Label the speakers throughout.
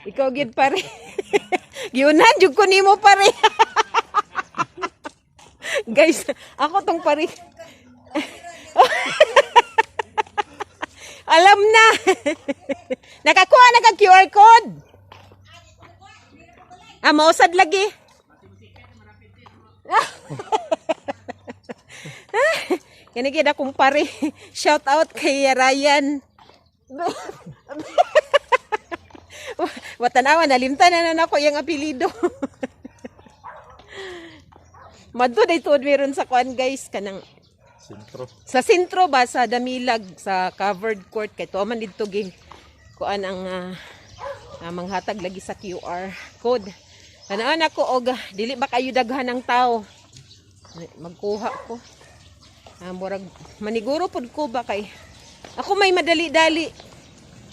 Speaker 1: Ikaw gid pare. Giunan jud ko nimo pare. Guys, ako tong pare. Alam na. Nakakuha na ka QR code. Mausad lagi. Kani akong pare. Shout out kay Ryan. Watanawa, nalimtan na ako yung apelido. Madto day tuod meron sa kuan guys kanang sentro. Sa sentro ba sa Damilag sa covered court kay tuman didto gi kuan ang manghatag lagi sa QR code. Kanaan ako og dili ba kayo daghan ng tao. Magkuha ko. Murag maniguro pod ko ba kay ako may madali-dali.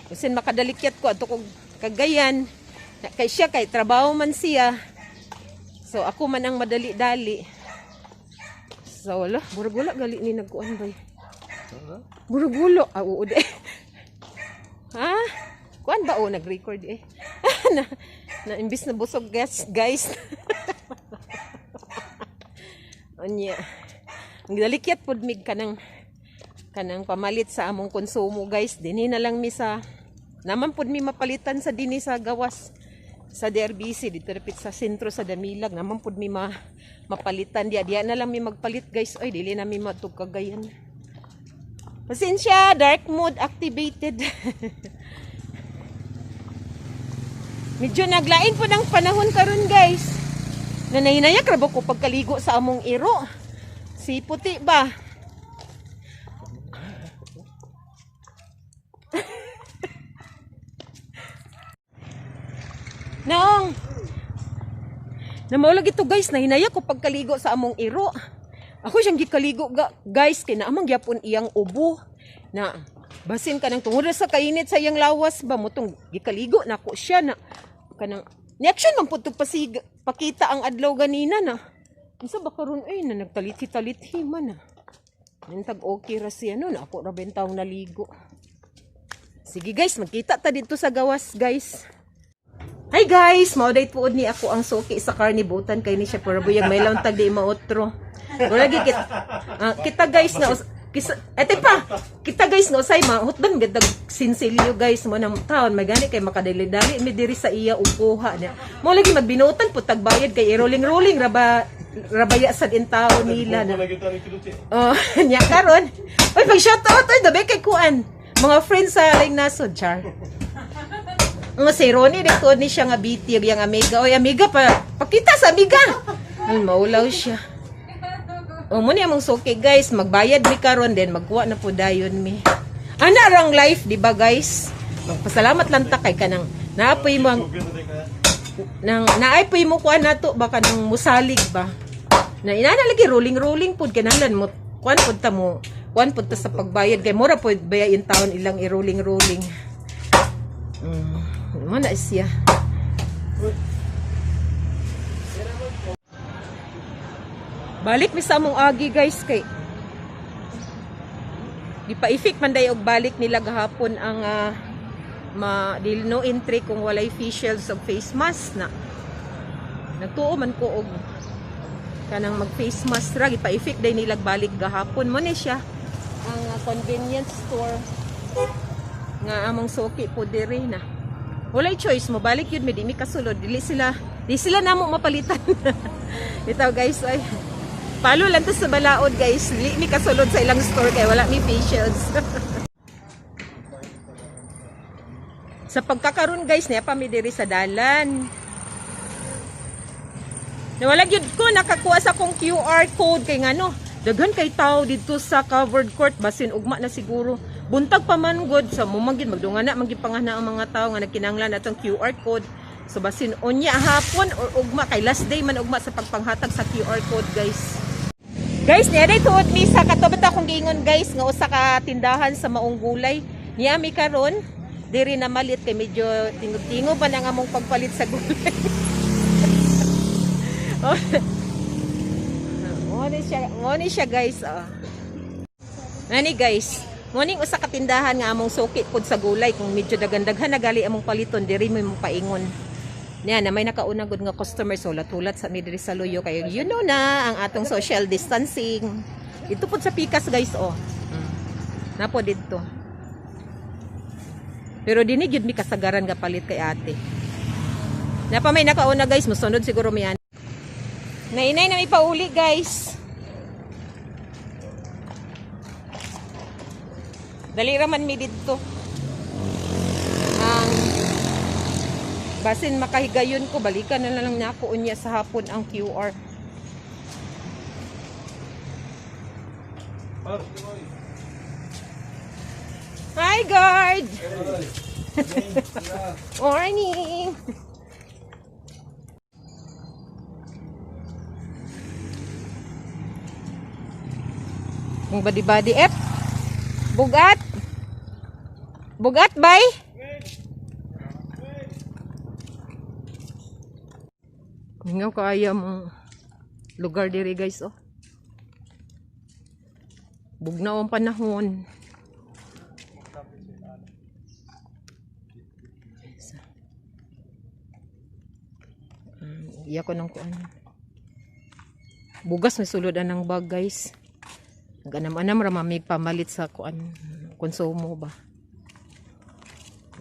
Speaker 1: Kasi makadalikyat ko ato kog Cagayan. Kay siya kay trabaho man siya. So ako man ang madali-dali. So wala, burag-wala gali ni nagkuan bay. Burag-gulo. Oo de. Ha? Kuan ba o nag-record eh. na imbis na busog guys. Anya. Ang dalikyat pod mig kanang pamalit sa among konsumo guys. Dinhi na lang mi sa naman pod mi mapalitan sa dinhi sa gawas sa DRBC dito repit sa sentro sa Damilag naman pod mi mapalitan diya na lang mi magpalit guys. Ay dili na mi matug Cagayan. Pasensya, dark mode activated. Medyo naglain po ng panahon karon guys. Nanay-nayak rabo ko pagkaligo sa among iro. Si puti ba? Naong. Namaulag ito guys, nahinaya ko pagkaligo sa among iro. Ako siyang gikaligo guys, kay naamang gyapon iyang ubo. Na basin ka ng tungod sa kainit sa iyang lawas ba mo tong gikaligo na ko siya na kanang ni-action man pud pakita ang adlaw ganina na. Unsa ba karon ay na nagtaliti-taliti man na. Nintag okay ra siya no na ako ra bentaw naligo. Sige guys, magkita ta dito sa gawas guys. Hi guys, mauday tuod ni ako ang suki sa karnibutan kay ni siya pero buyag may lawn tag di maotro. Wala gid kita guys na kita guys no say mahutdan gid sinsilyo guys mo nang taon may gani kay makadali-dali mi diri sa iya upuha niya. Mo lagi magbinutan pud tagbayad kay rolling rabaya sad in tao nila na. Oh, nya karon. Oy pag shout out oy dabe kay kuan. Mga friends sa Ling Nasod char. Nga si Ronnie dito ni siya nga bitib yang amiga. Oy amiga pakita sa amiga. Ay maulaw siya. O mo ni among suki guys, magbayad mi karon din magkuha na po dayon mi. Ana rang life di ba guys? Magpasalamat lang ta kay kanang naapoy mo nang naaipoy mo kuan nato baka nang musalig ba. Na inana lagi rolling pud kinahanglan mo kuan pud ta mo. Kuan pud ta sa pagbayad kay mura pud bayain taon ilang i-rolling. Mana siya? Balik mi sa among agi guys kay di pa ifik man day og balik nila gahapon ang no entry kung walay facials of face mask na. Nagtuo man ko og kanang mag face mask ra gipa ifik day nila balik gahapon mo ni siya ang convenience store nga among suki po diri na. Walay choice mo balik yun mi kasulod di sila namo mapalitan. Ito guys ay palo lang to sa balaod guys. Dili mi kasulod sa ilang store kay wala mi facials. Sa pagkakaroon guys niya pa mi diri sa dalan. Nawala gyud ko nakakuha sa kong QR code kay ngano daghan kay tao dito sa covered court basin ugma na siguro. Buntag pa man god sa mumagid magdungana magipangana ang mga tao nga nagkinahanglan atong QR code. So basin unya hapon or ugma kay last day man ugma sa pagpanghatag sa QR code guys. Guys, niya day tuod mi sa katubad akong giingon guys nga usa ka tindahan sa maong gulay. Niya mi karon diri na malit kay medyo tingog-tingog pa nang among pagpalit sa gulay. Mo ni siya guys. Nani guys, Morning usa ka tindahan nga among suki pod sa gulay kung medyo dagandaghan na gali among paliton diri mo imong paingon. Niya na may nakauna gud nga customer so hulat sa mi diri sa luyo kay you know na ang atong social distancing. Dito pod sa pikas guys oh. Napo dito. Pero dini gyud mi kasagaran nga palit kay ate. Napa may nakauna guys, musunod siguro mi yan. Nainay na may pauli guys. Dali raman mi dito. Ang basin makahigayon ko, balikan na lang nako unya sa hapon ang QR. Hi guard. Morning. Ang badi-badi bugat. Bugat bay. Ngaw kaya mong lugar diri guys oh. Bugnaw ang panahon. Iya ko nang kuan. Bugas may suludan ng bag guys. Ganam-anam ra mamig pamalit sa kuan konsumo ba.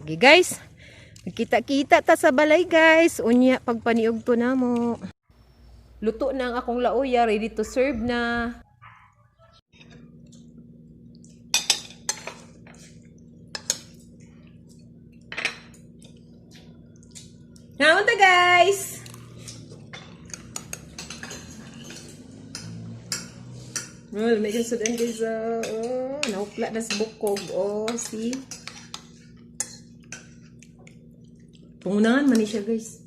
Speaker 1: Okay guys. Kita-kita ta sa balay guys. Unya pagpaniog to namo. Luto na ang akong lauya, ready to serve na. Naunta guys. Well, may kasudan guys. Naupla na sa bukog. Oh, see? Pungunahan man siya guys.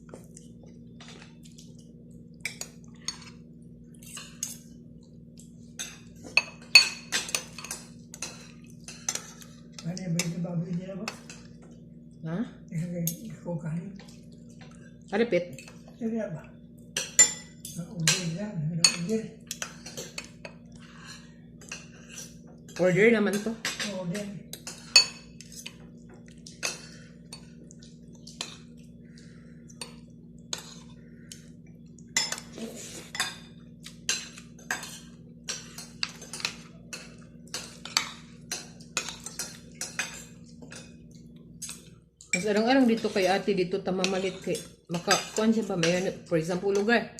Speaker 2: Ano yung baboy nila ba?
Speaker 1: Ha?
Speaker 2: Ikaw kanin.
Speaker 1: Repeat.
Speaker 2: Sabi na ba? Ang ugil lang. Ang ugil.
Speaker 1: Order naman to.
Speaker 2: Oo din.
Speaker 1: Mas arang-arang dito kay ate dito tamamalit kay makakuan siya ba may for example lugar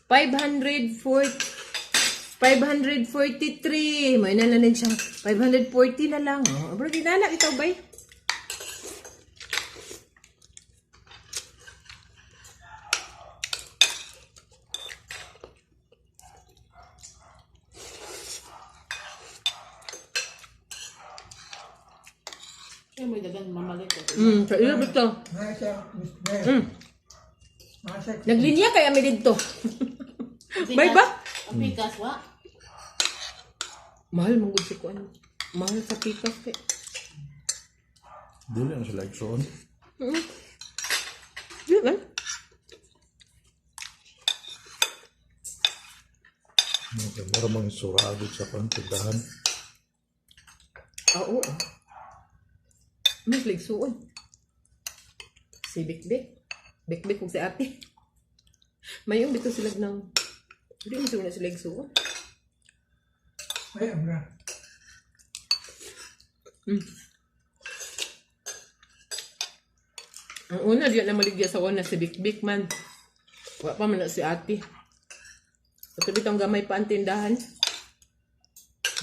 Speaker 1: 543 may nalanig siya 540 na lang oh bro di nala itaw bay
Speaker 3: may dagang mamalit ko.
Speaker 1: sa iyo bito
Speaker 2: Masa. Masa.
Speaker 1: naglinya kay ami dito bay ba
Speaker 3: Ang pikas wa?
Speaker 1: mahal mong gud si kuan mahal sa pikas kay
Speaker 4: Dili na sila iksoon.
Speaker 1: di ba
Speaker 4: Mara mga surado sa kantindahan.
Speaker 1: oo mas ligsuon si Bik kung si ate mayong dito sila ng hindi mo sila ligsuon
Speaker 2: Ay, amra.
Speaker 1: ang una diyan na maligya sa una si Bik man wa pa man na si ate ito bitong gamay pa ang tindahan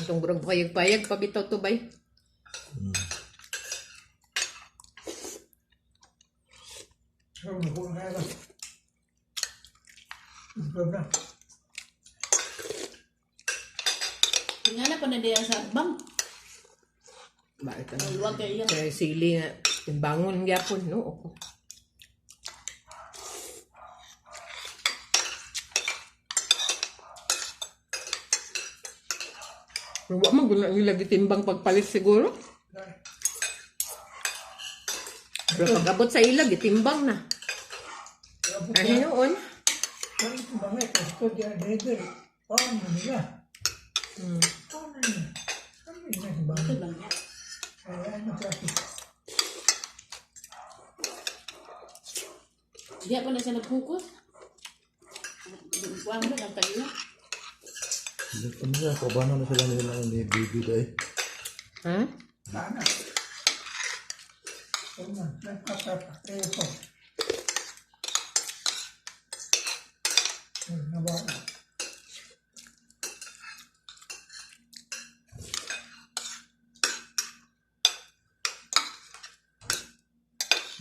Speaker 1: itong burang payag pa bitaw to bay
Speaker 2: Sabi na kung kaya ba? Ito na.
Speaker 3: Tingnan pa na diyan sa bang.
Speaker 1: bakit
Speaker 3: Luwag kayo yan.
Speaker 1: kaya sili na bangon gyapon no ako pero wa man guna nila gitimbang pagpalit siguro pero pag abot sa ila gitimbang na ay noon
Speaker 2: Kung ito ba nga, ito diyan dito. Paano nila? Paano nila? Ano yun na ba?
Speaker 3: Ito lang yan.
Speaker 2: Ay, ano kasi.
Speaker 3: Di pa na siya nag-focus. Kuha mo lang kayo.
Speaker 4: Hindi pa niya. Paano na sila nila ni Bibi dahil.
Speaker 1: Ha?
Speaker 2: Sana. Una, nagpapapakaya ko. Nabala.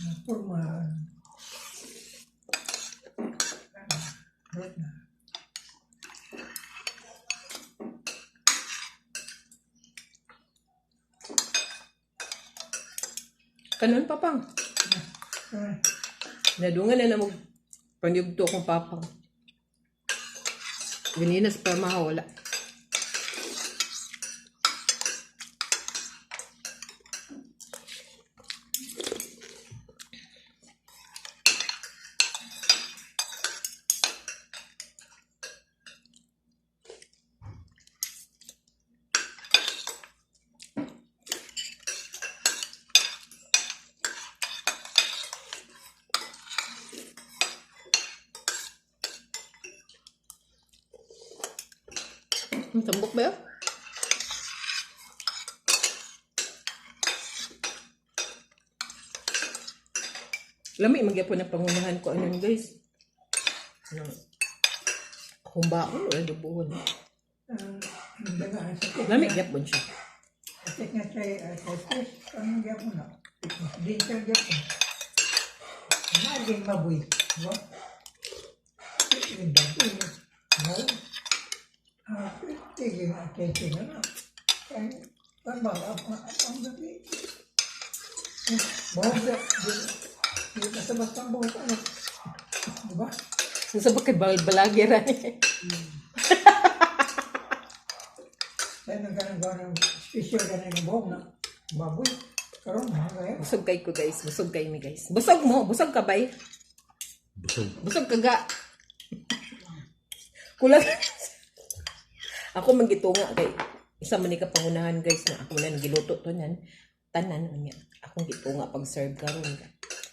Speaker 2: Napurmahan. Na.
Speaker 1: Kanon papang.
Speaker 2: Ay,
Speaker 1: Nadungan na mo pangyugto kong papang. Ganinas pa mahawala. Tambok ba yun? Lami, magyapon na pangunahan ko. Ano guys? Kung baon, wala dubuhon. Lami, gyapon siya.
Speaker 2: atik nga siya, ang gyapon na. Din siya gyapon. Naging mabuy. Diba? Hindi. No? Tigil na atensyon na. Kaya, ang gabi. Bahog na. Hindi ka sa bastang bahog ka. Diba?
Speaker 1: Sa bakit balagera niya.
Speaker 2: Kaya nagkanang special ka na yung bahog na. Baboy. Karoon na. Kaya.
Speaker 1: Busog kay ko guys. Busog kay mi guys. Busog mo. Busog ka bay.
Speaker 4: Busog.
Speaker 1: Busog ka ga. Kulang. Ako magitunga kay isa man ni ka pangunahan guys na ako na giluto to niyan. Tanan niya. Akong gitunga pag serve karon ka.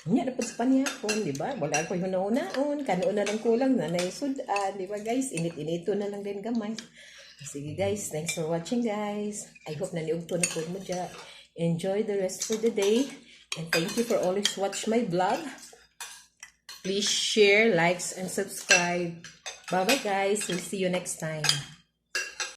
Speaker 1: Nya dapat sa panihapon, di ba? Wala ko yung nauna-on. Kanoon na lang kulang na naisudan, di ba guys? Init-inito na lang din gamay. Sige guys, thanks for watching guys. I hope na niugto na po mo dyan. Enjoy the rest for the day. And thank you for always watch my vlog. Please share, likes, and subscribe. Bye-bye guys. We'll see you next time.